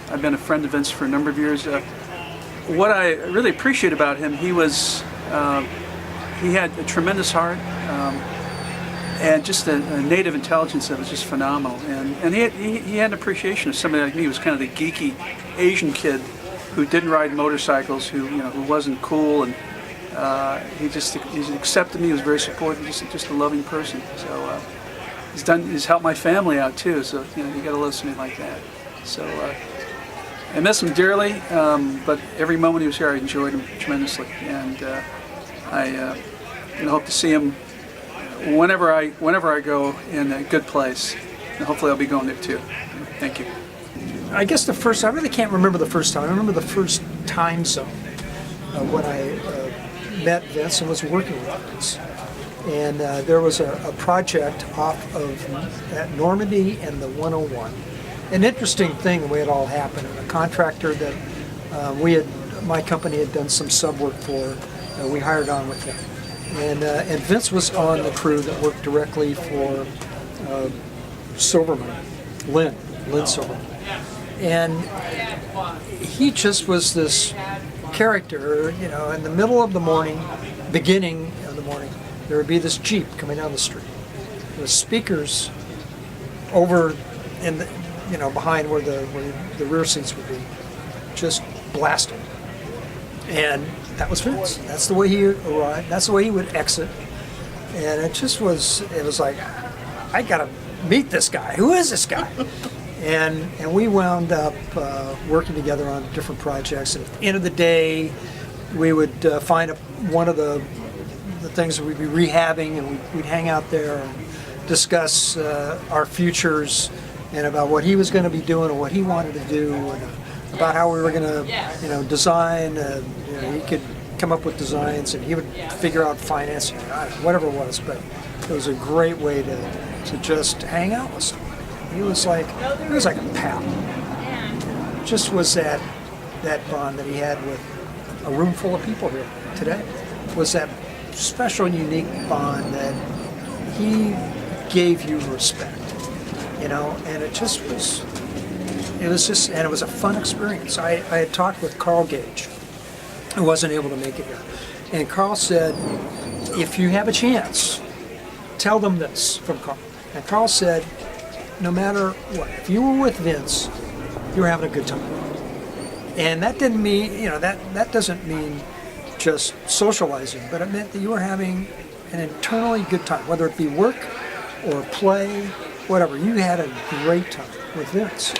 I've been a friend of Vince for a number of years. What I really appreciate about him, he had a tremendous heart, and just a native intelligence that was just phenomenal. And he had an appreciation of somebody like me who was kind of the geeky Asian kid who didn't ride motorcycles, who wasn't cool, and he accepted me. He was very supportive, just a loving person. So he's helped my family out too. So you got to love somebody like that. So I miss him dearly, but every moment he was here, I enjoyed him tremendously, and I hope to see him whenever I go in a good place, and hopefully I'll be going there too. Thank you. I guess I really can't remember the first time. I remember the first time zone when I met Vince and was working with Vince. And there was a project off of at Normandy and the 101. An interesting thing, the way it all happened. A contractor that my company had done some sub work for, we hired on with him. And Vince was on the crew that worked directly for Silverman, Lynn Silverman. And he just was this character, in the middle of the morning, beginning of the morning, there would be this Jeep coming down the street with speakers over in the, behind where the rear seats would be, just blasting. And that was Vince. That's the way he arrived. That's the way he would exit. And it was like, I gotta meet this guy. Who is this guy? And we wound up working together on different projects. And at the end of the day, we would find one of the things that we'd be rehabbing, and we'd hang out there and discuss our futures and about what he was going to be doing and what he wanted to do, and about how we were going to, design. He could come up with designs, and he would figure out financing, whatever it was. But it was a great way to just hang out with someone. He was like a pal. Just was that bond that he had with a room full of people here today. Was that special, unique bond that he gave you respect, and it was a fun experience. I had talked with Carl Gage, who wasn't able to make it here, and Carl said, if you have a chance, tell them this from Carl. And Carl said, no matter what, if you were with Vince, you were having a good time. And that didn't mean, that doesn't mean just socializing, but it meant that you were having an internally good time, whether it be work or play, whatever. You had a great time with Vince.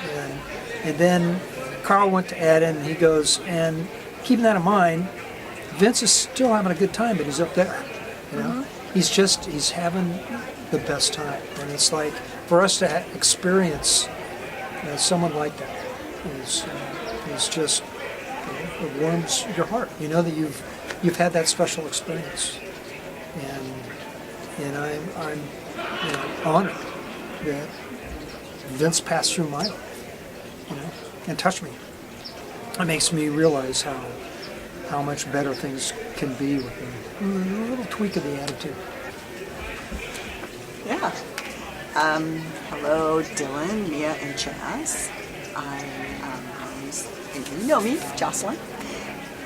And then Carl went to add in, and he goes, and keeping that in mind, Vince is still having a good time, but he's up there. He's having the best time. And it's like, for us to experience someone like that is just, it warms your heart. You know that you've had that special experience, and I'm honored that Vince passed through my life, and touched me. It makes me realize how much better things can be with a little tweak of the attitude. Yeah. Hello, Dylan, Mia, and Chaz. You know me, Jocelyn.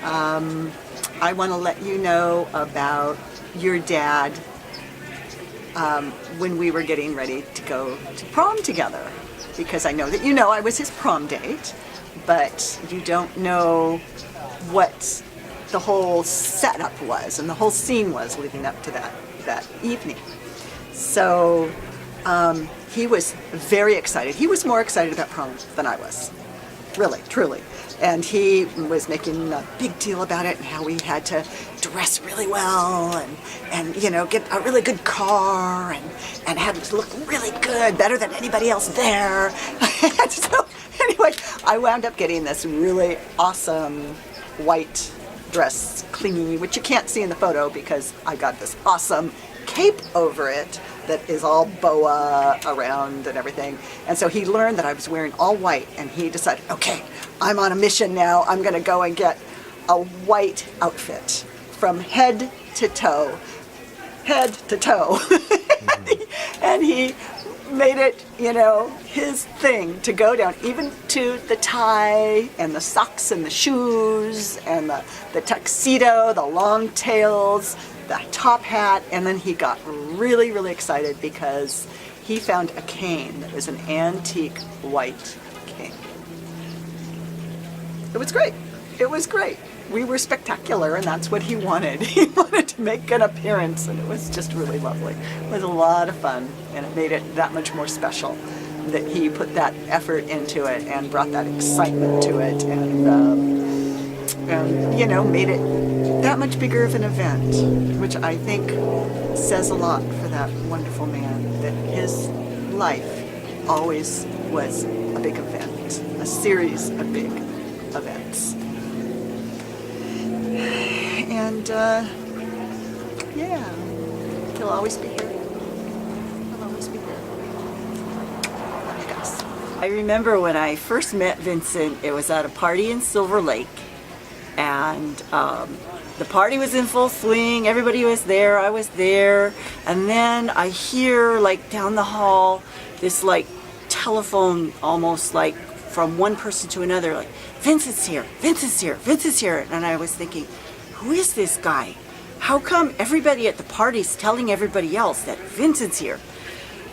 I want to let you know about your dad when we were getting ready to go to prom together, because I know that I was his prom date, but you don't know what the whole setup was and the whole scene was leading up to that evening. So he was very excited. He was more excited about prom than I was, really, truly. And he was making a big deal about it and how we had to dress really well and get a really good car and had to look really good, better than anybody else there. So anyway, I wound up getting this really awesome white dress, clingy, which you can't see in the photo because I got this awesome cape over it that is all boa around and everything. And so he learned that I was wearing all white, and he decided, okay, I'm on a mission now. I'm going to go and get a white outfit from head to toe. And he made it, you know, his thing to go down, even to the tie and the socks and the shoes and the tuxedo, the long tails, the top hat, and then he got really, really excited because he found a cane that was an antique white cane. It was great. It was great. We were spectacular, and that's what he wanted. He wanted to make an appearance, and it was just really lovely. It was a lot of fun, and it made it that much more special that he put that effort into it and brought that excitement to it, and you know, made it that much bigger of an event, which I think says a lot for that wonderful man, that his life always was a big event, a series of big events. And yeah, he'll always be here. He'll always be here. Love you guys. I remember when I first met Vincent, it was at a party in Silver Lake, and the party was in full swing. Everybody was there. I was there, and then I hear like down the hall this like telephone, almost like from one person to another, like, Vincent's here, Vincent's here, Vincent's here. And I was thinking, who is this guy? How come everybody at the party's telling everybody else that Vincent's here?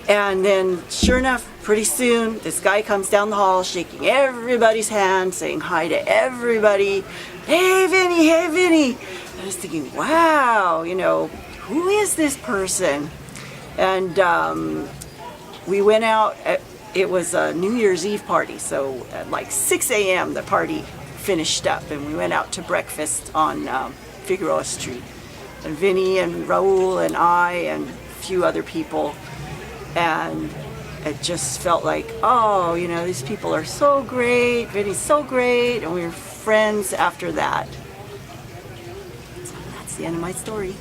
And then sure enough, pretty soon, this guy comes down the hall shaking everybody's hand, saying hi to everybody. Hey, Vinny, hey, Vinny. I was thinking, wow, you know, who is this person? And we went out, it was a New Year's Eve party, so at like 6 a.m. the party finished up, and we went out to breakfast on Figueroa Street. And Vinny and Raul and I and a few other people, and it just felt like, oh, you know, these people are so great, Vinny's so great, and we were friends after that. So that's the end of my story.